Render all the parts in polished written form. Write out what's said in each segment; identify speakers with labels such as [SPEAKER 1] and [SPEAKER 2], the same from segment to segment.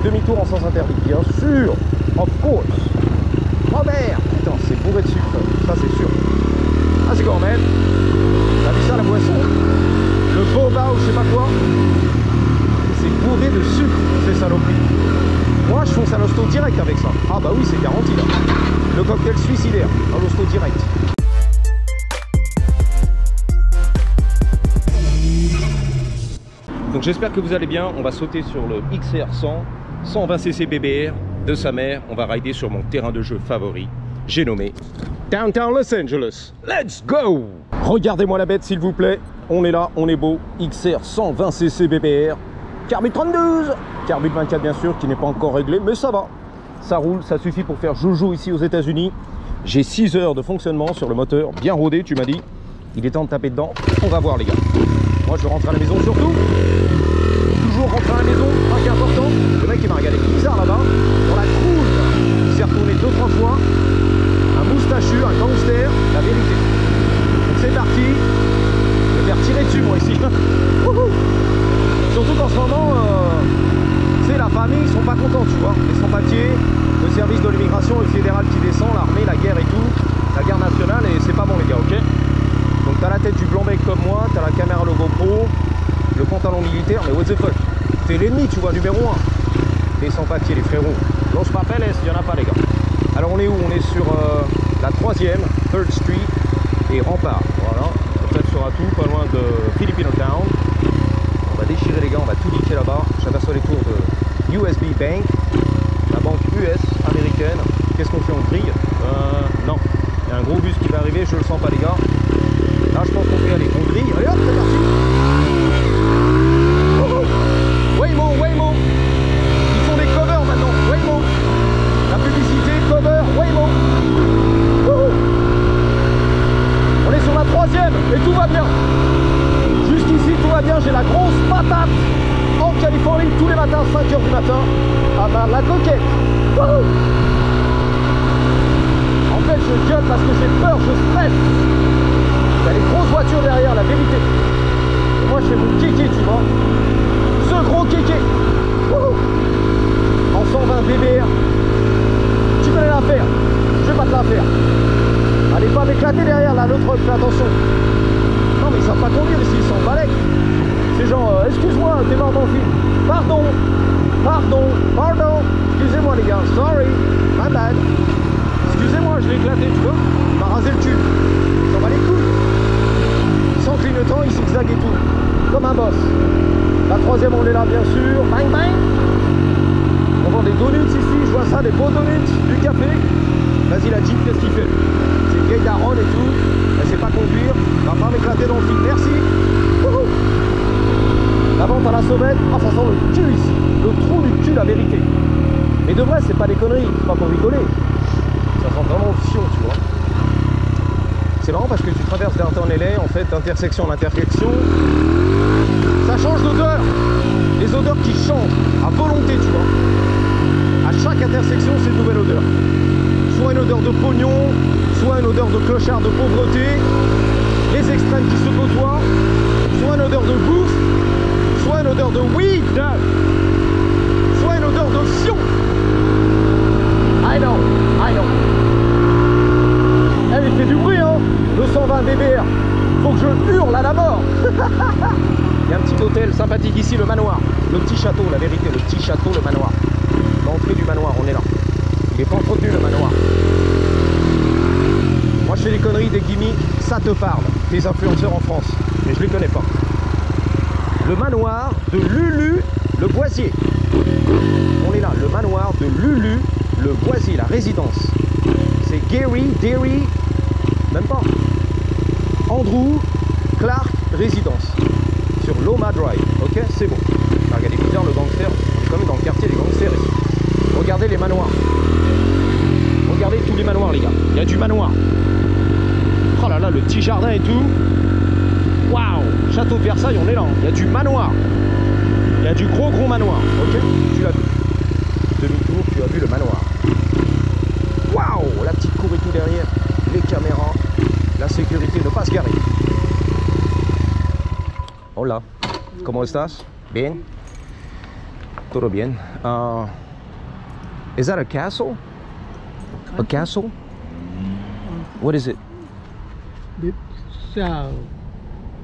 [SPEAKER 1] demi-tour en sens interdit, bien sûr, of course. Robert, putain, c'est bourré de sucre, ça c'est sûr. Ah, c'est quand même. T'as vu ça, la boisson? Le boba ou je sais pas quoi. C'est bourré de sucre, ces saloperies. Moi, je fonce à l'hosto direct avec ça. Ah bah oui, c'est garanti là. Le cocktail suicidaire, à l'hosto direct. Donc j'espère que vous allez bien. On va sauter sur le XR100 120cc BBR de sa mère. On va rider sur mon terrain de jeu favori. J'ai nommé Downtown Los Angeles. Let's go! Regardez-moi la bête s'il vous plaît. On est là, on est beau. XR 120cc BBR. Carbure 32. Carbure 24 bien sûr, qui n'est pas encore réglé, mais ça va. Ça roule, ça suffit pour faire joujou ici aux États-Unis. J'ai 6 heures de fonctionnement sur le moteur, bien rodé, tu m'as dit. Il est temps de taper dedans. On va voir les gars. Moi je rentre à la maison surtout. Toujours rentrer à la maison, truc important. Le mec il m'a regardé bizarre là-bas. Dans la cruise, il s'est retourné 2-3 fois. Un moustachu, un gangster, la vérité. Donc c'est parti. Je vais faire tirer dessus moi ici. Surtout qu'en ce moment, c'est la famille, ils sont pas contents, tu vois. Les sans-papiers, le service de l'immigration, le fédéral qui descend, l'armée, la guerre et tout, la guerre nationale, et c'est pas bon les gars, ok? Donc t'as la tête du blanc bec comme moi, t'as la caméra, le GoPro, le pantalon militaire, mais what the fuck? T'es l'ennemi, tu vois, numéro 1. Les sans-papiers, les frérots. Los papeles, il y en a pas les gars. Alors on est où? On est sur la 3e, 3rd Street et Rempart. Voilà, comme ça tu sauras tout, pas loin de Filipino Town. On va déchirer les gars, on va tout niquer là-bas. J'aperçois les tours de USB Bank, la banque US américaine. Qu'est-ce qu'on fait? On grille? Non. Il y a un gros bus qui va arriver, je le sens pas les gars. Là je pense qu'on peut y aller. On grille, et hop, c'est parti. Waymo, Waymo. Ils font des covers maintenant, Waymo. La publicité, cover, Waymo. On est sur la 3e et tout va bien. Jusqu'ici tout va bien, j'ai la grosse patate en Californie tous les matins, 5 h du matin, à la coquette. En fait je gueule parce que j'ai peur, je stresse. Il y a des grosses voitures derrière, la vérité. Et moi je fais mon kéké, tu vois. Ce gros kéké. En 120 BBR. Tu connais l'affaire. Je vais pas te la faire. Allez pas m'éclater derrière là, l'autre, fais attention. Non mais ils savent pas conduire ici, ils s'en balèquent. C'est genre, excuse-moi, t'es mort dans le film. Pardon, pardon, pardon. Excusez-moi les gars, sorry, my bad. Excusez-moi, je l'ai éclaté, tu vois. Il m'a rasé le tube. Il s'en bat les couilles. Sans clignotant, il zigzague et tout. Comme un boss. La 3e, on est là bien sûr. Bang bang. On vend des donuts ici, je vois ça, des beaux donuts, du café. Vas-y la Jeep, qu'est-ce qu'il fait? C'est une vieille daronne et tout. Elle sait pas conduire. Elle va pas m'éclater dans le film. Merci. La vente à la sauvette. Ah, ça sent le cul ici. Le trou du cul, la vérité. Mais de vrai, c'est pas des conneries. C'est pas pour rigoler. Ça sent vraiment le fion, tu vois. C'est marrant parce que tu traverses Downtown LA, en fait, d'intersection en intersection. Ça change d'odeur. Les odeurs qui changent à volonté, tu vois. À chaque intersection, c'est une nouvelle odeur. Soit une odeur de pognon, soit une odeur de clochard de pauvreté, les extrêmes qui se côtoient, soit une odeur de bouffe, soit une odeur de weed, soit une odeur de fion. I know, I know. Elle fait du bruit, hein, le 120 BBR. Faut que je hurle à la mort. Il y a un petit hôtel sympathique ici, le manoir. Le petit château, la vérité, le petit château, le manoir. L'entrée du manoir, on est là. Il est pas entretenu le manoir. Moi je fais des conneries, des gimmicks, ça te parle. Des influenceurs en France, mais je les connais pas. Le manoir de Lulu le Boisier. On est là, le manoir de Lulu le Boisier, la résidence. C'est Gary, Derry, même pas. Andrew Clark résidence. Sur Loma Drive, ok, c'est bon. Regardez bizarre le gangster, on est quand même dans le quartier des gangsters ici. Regardez les manoirs. Regardez tous les manoirs les gars, il y a du manoir. Oh là là, le petit jardin et tout. Waouh, château de Versailles, on est là, il y a du manoir. Il y a du gros manoir, ok. Tu l'as vu. Demi-tour, tu as vu le manoir. Waouh, la petite cour et tout derrière. Les caméras, la sécurité, ne pas se garer. Hola, ¿cómo estás? Bien. Todo bien. Is that a castle? A castle? What is it?
[SPEAKER 2] It's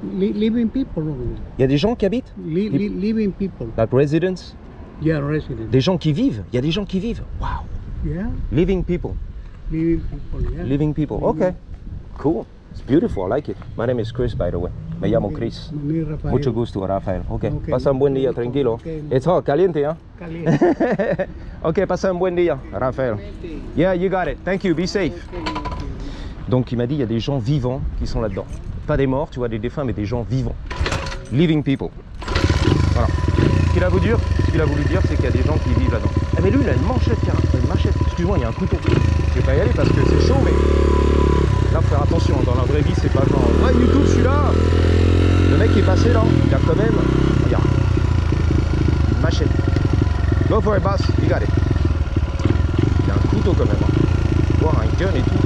[SPEAKER 2] living people only.
[SPEAKER 1] Il y a des gens qui habitent?
[SPEAKER 2] Living people.
[SPEAKER 1] Like residents?
[SPEAKER 2] Yeah, resident.
[SPEAKER 1] Des gens qui vivent? Il y a des gens qui vivent? Wow.
[SPEAKER 2] Yeah,
[SPEAKER 1] Living people.
[SPEAKER 2] living people. Yeah.
[SPEAKER 1] Living people. Okay. Cool. It's beautiful. I like it. My name is Chris, by the way. Me llamo Chris.
[SPEAKER 2] Mani Rafael.
[SPEAKER 1] Mucho gusto, Rafael. Ok.
[SPEAKER 2] Ok.
[SPEAKER 1] Pasa un buen día, tranquilo.
[SPEAKER 2] Ok.
[SPEAKER 1] It's hot, caliente, hein?
[SPEAKER 2] Caliente.
[SPEAKER 1] Ok, pasa un buen día, Rafael. Yeah, you got it. Thank you. Be safe. Donc il m'a dit il y a des gens vivants qui sont là-dedans. Pas des morts, tu vois, des défunts, mais des gens vivants. Living people. Voilà. Ce qu'il a voulu dire, c'est qu'il y a des gens qui vivent là-dedans. Ah mais lui, il a une manchette, une machette. Excuse-moi, il y a un couteau. Je vais pas y aller parce que c'est chaud, mais là, faut faire attention. Dans la vraie vie, c'est pas genre ouais, YouTube, je suis là. Le mec qui est passé là, il a quand même, regarde, une machette. Go for it, boss. You got it. Il y a un couteau quand même. Hein. Voir un gun et tout.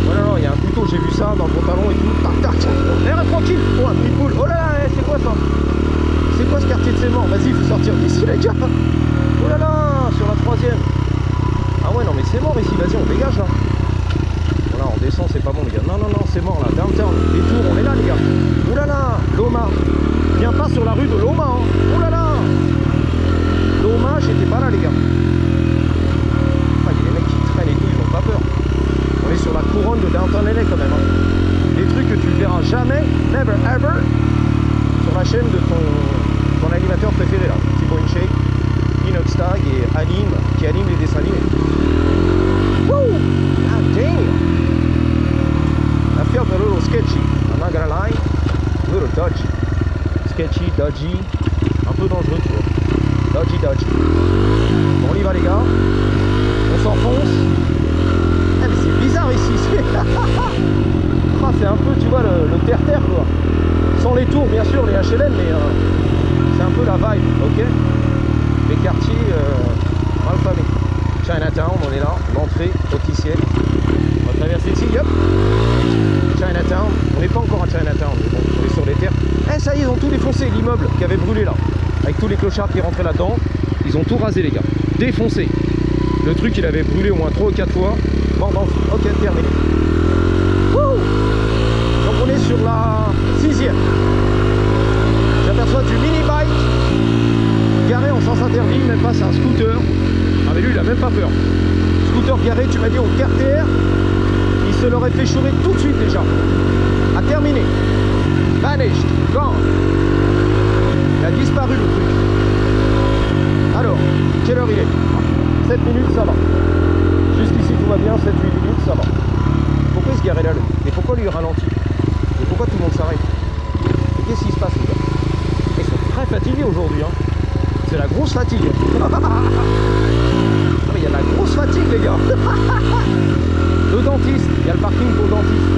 [SPEAKER 1] Non, il y a un couteau, j'ai vu ça dans le pantalon et tout. Tac, tac, tac. Reste tranquille. Oh, un pitbull. Oh là là, c'est quoi ça? C'est quoi ce quartier de Sémant? Vas-y, il faut sortir d'ici, les gars. Oh là là, sur la 3e. Ah ouais, non, mais c'est mort ici. Vas-y, on dégage là. Voilà, on descend, c'est pas bon, les gars. Non, non, non, c'est mort là. Downtown, les tours, on est là, les gars. Oh là là, Loma. Viens pas sur la rue de Loma. Hein. Oh là là. Loma, j'étais pas là, les gars. Ah, il y a des mecs qui traînent et tout, ils ont pas peur. On est sur la couronne de Downtown LA quand même. Hein. Des trucs que tu ne verras jamais, never ever, sur la chaîne de ton animateur préféré là. Thibaut InShape, Inox Tag et Anime, qui anime les dessins animés. Woo! God damn! I felt a little sketchy, I'm not gonna lie. A little dodgy. Sketchy, dodgy, un peu dangereux tu vois. Dodgy, dodgy. Bon, on y va les gars. On s'enfonce. Ah mais c'est bizarre ici. Ah, c'est un peu, tu vois, le terre-terre quoi. Sans les tours bien sûr, les HLM, mais c'est un peu la vibe, ok. Les quartiers mal famés. Chinatown, on est là, l'entrée officielle. On va traverser ici, yep. Chinatown, on n'est pas encore à Chinatown, mais bon, on est sur les terres. Eh ça y est, ils ont tout défoncé, l'immeuble qui avait brûlé là. Avec tous les clochards qui rentraient là-dedans, ils ont tout rasé les gars. Défoncé. Le truc il avait brûlé au moins 3 ou 4 fois. Bon, ok, terminé. Wouh! Donc on est sur la 6e. J'aperçois du mini-bike garé en sens interdit, même pas, c'est un scooter. Ah mais lui il a même pas peur. Scooter garé, tu m'as dit au quartier, il se l'aurait fait chourer tout de suite déjà. A terminé. Vanished, gone. Il a disparu le truc. Alors, quelle heure il est? 7 minutes, ça va. Jusqu'ici tout va bien, 7-8 minutes, ça va. Pourquoi il se garait là lui? Et pourquoi lui ralentit? Et pourquoi tout le monde s'arrête? Et qu'est-ce qui se passe les gars? Ils sont très fatigués aujourd'hui, hein. C'est la grosse fatigue. Ah mais il y a de la grosse fatigue les gars. Le dentiste, il y a le parking pour le dentiste.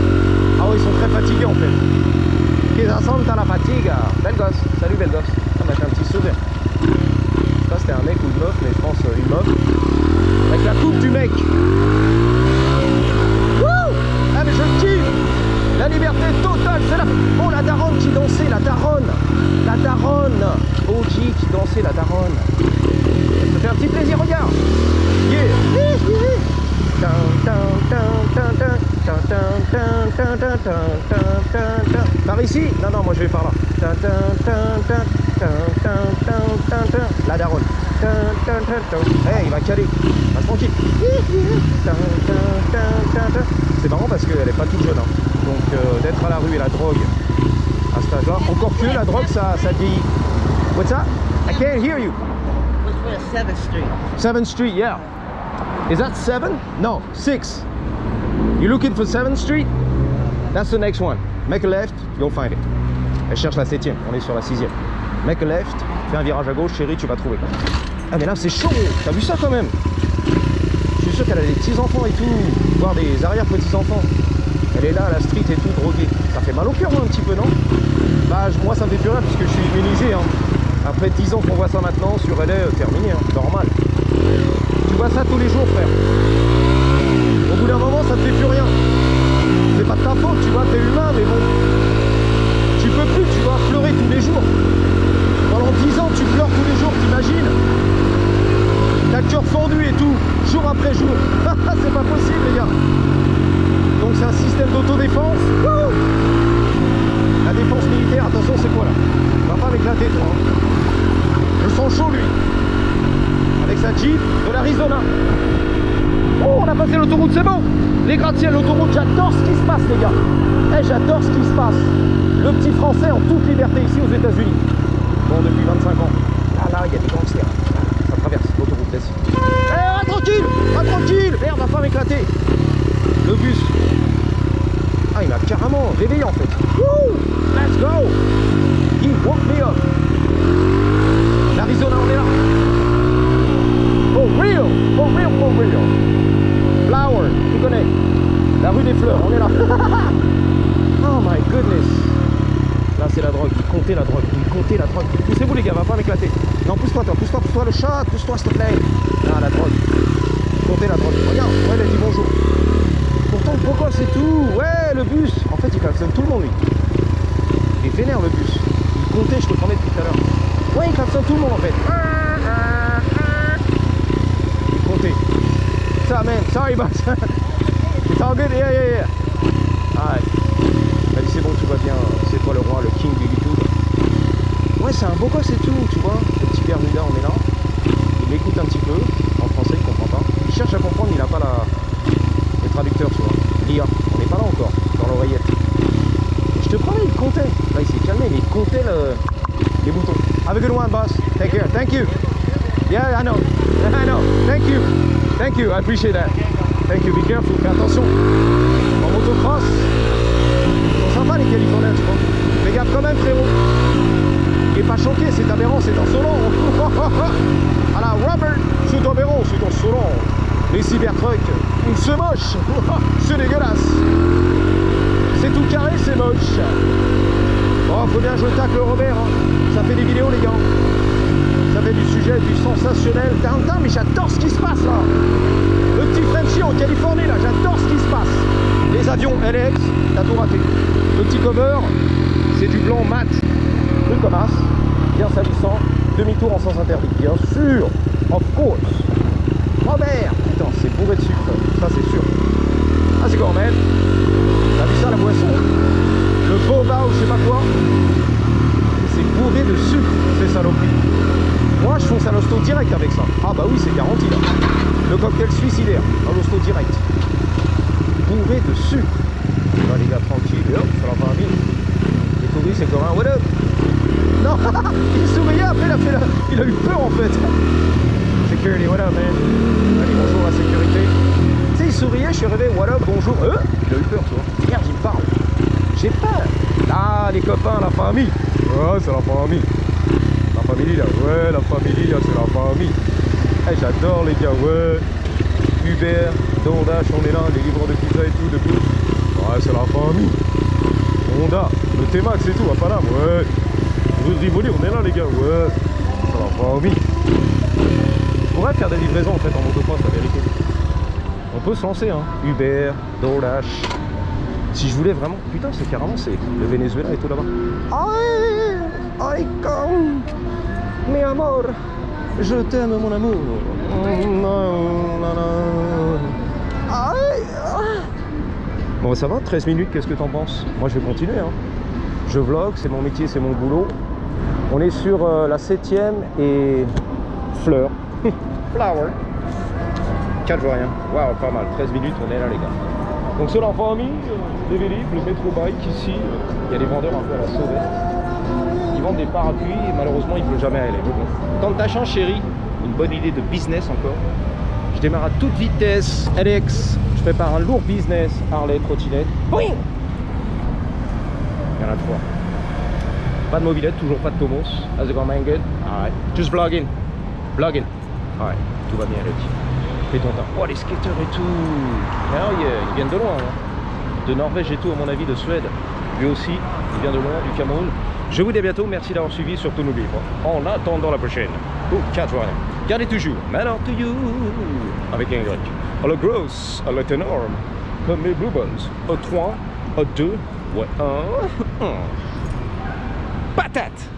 [SPEAKER 1] Ah ouais, ils sont très fatigués en fait. Qu'est-ce que ça sent à la fatigue? Belle gosse, salut belle gosse. Ça m'a fait un petit sourire. Je sais pas si c'était un mec ou une meuf, mais je pense une meuf. Avec la coupe du mec. Wouh! Ah mais je kiffe. La liberté totale, c'est la... Oh la daronne qui dansait, la daronne. La daronne. OG qui dansait, la daronne. Ça fait un petit plaisir, regarde. Yeah. Par ici? Non, non, moi je vais par là. La daronne. Hey, il va caler. Reste tranquille. C'est marrant parce qu'elle est pas toute jeune. Hein. Donc d'être à la rue et la drogue à cet âge-là. Encore que la drogue, ça vieillit. What's that? I can't hear you.
[SPEAKER 3] What's 7th Street?
[SPEAKER 1] 7th Street, yeah. Is that 7? No, 6. You looking for 7th Street? That's the next one. Make a left, you'll find it. Elle cherche la 7e, on est sur la 6e. Make a left, fais un virage à gauche, chérie, tu vas trouver. Ah mais là c'est chaud, t'as vu ça quand même? Je suis sûr qu'elle a des petits-enfants et tout, voire des arrière-petits-enfants. Elle est là à la street et tout, droguée. Ça fait mal au cœur, un petit peu, non? Bah, moi, ça me fait plus rien puisque je suis immunisé. Hein. Après 10 ans qu'on voit ça maintenant, sur LA, terminé, hein, normal. Tu vois ça tous les jours, frère. Au bout d'un moment, ça te fait plus rien. C'est pas de ta faute, tu vois, t'es humain, mais bon. Tu peux plus, tu vois, pleurer tous les jours. Pendant 10 ans, tu pleures tous les jours, t'imagines? T'as le cœur fondu et tout, jour après jour. C'est pas possible, les gars. Donc c'est un système d'autodéfense. La défense militaire, attention, c'est quoi là? On va pas m'éclater, toi. Je sens chaud, lui. Avec sa Jeep de l'Arizona. Oh, on a passé l'autoroute, c'est bon. Les gratte-ciel, l'autoroute, j'adore ce qui se passe, les gars. Eh, j'adore ce qui se passe. Le petit français en toute liberté ici aux États-Unis. Bon, depuis 25 ans. Là, il y a des gangsters. Ça traverse l'autoroute, laisse. Eh, tranquille. Tranquille. Merde, va pas m'éclater. Le bus. Ah, il m'a carrément réveillé en fait. Woo! Let's go! He woke me up. L'Arizona, on est là. For real! For real, for real. Flower, tu connais. La rue des fleurs, on est là. Oh my goodness. Là, c'est la drogue. Il comptait la drogue. Il comptait la drogue. Poussez-vous, les gars, va pas m'éclater. Non, pousse-toi, toi. Pousse-toi le chat. Pousse-toi, s'il te plaît. Ah, la drogue. Comptez la drogue. Regarde, ouais, elle a dit bonjour. Pourtant, le pourquoi c'est tout. Ouais, le bus. En fait, il klaxonne tout le monde, lui. Il est vénère, le bus. Il comptait, je te promets, depuis tout à l'heure. Ouais, il klaxonne tout le monde, en fait. Il comptait. Ça, man. Sorry, boss. It's all good. Yeah. Alright. Elle dit, c'est bon, tout va bien. C'est toi le roi, le king du YouTube. Ouais, c'est un beau gosse et tout, tu vois. Le petit Bermuda, on est là. Il m'écoute un petit peu. En français, il comprend pas. Il cherche à comprendre, il n'a pas les traducteurs, tu vois. L'IA, on n'est pas là encore, dans l'oreillette. Je te promets, il comptait. Là, il s'est calmé, mais il comptait les boutons. Have a good one, boss. Take care. Thank you. Yeah, I know. Thank you. Thank you. I appreciate that. Thank you. Be careful. Fais attention. En motocross, ils sont sympas, les Californiens, tu vois. Fais gaffe quand même, frérot. Il n'est pas choqué, c'est aberrant, c'est insolent. À la Robert, c'est aberrant, c'est insolent. Les cybertrucks, c'est moche. C'est dégueulasse. C'est tout carré, c'est moche. Oh, faut bien jouer le tacle, Robert. Hein. Ça fait des vidéos, les gars. Ça fait du sujet, du sensationnel. Tintin, mais j'adore ce qui se passe là. Le petit Frenchie en Californie, là, j'adore ce qui se passe. Les avions LX, t'as tout raté. Le petit cover, c'est du blanc mat. Truc comme as, bien salissant. Demi-tour en sens interdit, bien sûr. Of course. Robert, putain, c'est bourré de sucre, ça c'est sûr. Ah, c'est gourmet. T'as vu ça, la boisson? Le boba ou je sais pas quoi. C'est bourré de sucre, ces saloperies. Moi, je fonce à l'hosto direct avec ça. Ah bah oui, c'est garanti là. Le cocktail suicidaire, à l'hosto direct. Bourré de sucre. Là, les gars, tranquille, hop, ça leur va bien. Les touristes, c'est comme un what up? Non, il souriait, après il a eu peur en fait. Security, what up, man? Allez, bonjour la sécurité. Tu sais, il souriait, je suis arrivé, what up, bonjour. Il a eu peur, tu vois. Merde, il me parle. J'ai peur. Ah, les copains, la famille. Ouais, c'est la famille. La famille, là. Ouais, la famille, là, c'est la famille. Hey, j'adore les gars, ouais. Uber, DoorDash, on est là, les livreurs de pizza et tout, de tout. Ouais, c'est la famille. Honda, le T-Max et tout, à Paname, ouais. Rivoli, on est là, les gars, ouais. C'est la famille. On pourrait faire des livraisons en fait en motocross, la vérité. On peut se lancer, hein. Uber, DoorDash. Si je voulais vraiment. Putain, c'est carrément, c'est le Venezuela et tout là-bas. Ay, comme mi amor, je t'aime mon amour. Bon, ça va, 13 minutes, qu'est-ce que t'en penses? Moi, je vais continuer, hein. Je vlog, c'est mon métier, c'est mon boulot. On est sur la 7e et fleur. Flower. 4 vois rien. Waouh, pas mal. 13 minutes, on est là, les gars. Donc, c'est la famille, les Vélib, le métro bike ici. Il y a des vendeurs un peu à la sauvette. Ils vendent des parapluies et malheureusement, il ne peut jamais aller. Mais bon, quand ta chance, chérie, une bonne idée de business encore. Je démarre à toute vitesse. LX, je prépare un lourd business. Harley, trottinette. Boing! Il y en a 3. Pas de mobilette, toujours pas de Tomos. How's it going, man? Good? Alright. Just vlogging. Vlogging. Alright. Tout va bien, Reggie. Fais ton temps. Oh, les skaters et tout. Ah, yeah. Ils viennent de loin. Hein. De Norvège et tout, à mon avis, de Suède. Lui aussi, il vient de loin, du Cameroun. Je vous dis à bientôt. Merci d'avoir suivi. Surtout, n'oubliez pas. En attendant la prochaine. Oh, 4 vois rien. Gardez toujours. Matter to you. Avec un Y. À la grosse, à la énorme. Comme les Blue Bones. A 3, A 2, ouais, 1. Patate!